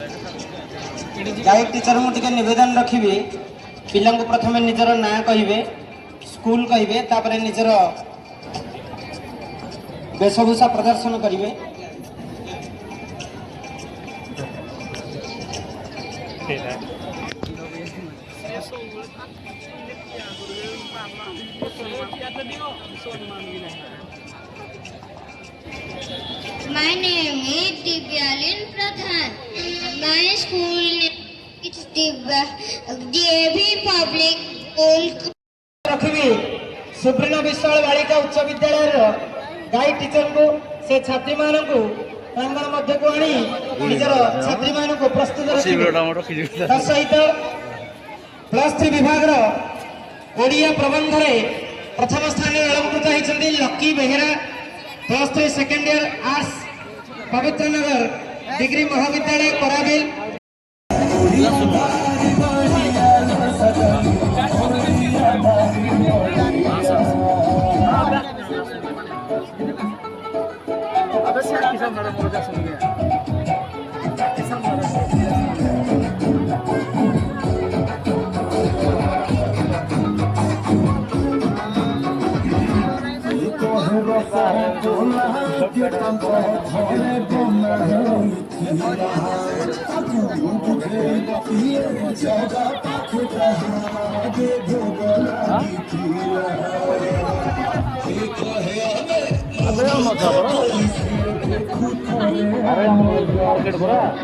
Guide teacher मुझे निवेदन रखी पिला प्रथम निजर ना कहे स्कूल कहे तापर निजर वेशभूषा प्रदर्शन करेंगे। My name is Divyalin Pradhan. My school name is DAV Public School. रखी सुब्रन विशाल बालिका उच्च विद्यालय गाइड टीचर को से छात्री मानू प्रांगण मध्य को आनी निजर छात्री मानू प्रस्तुत सहित +3 विभाग ओडिया प्रबंध प्रथम स्थान अलंकृत होती lucky Behera +3 second year arts पवित्र नगर डिग्री महाविद्यालय कराबिल।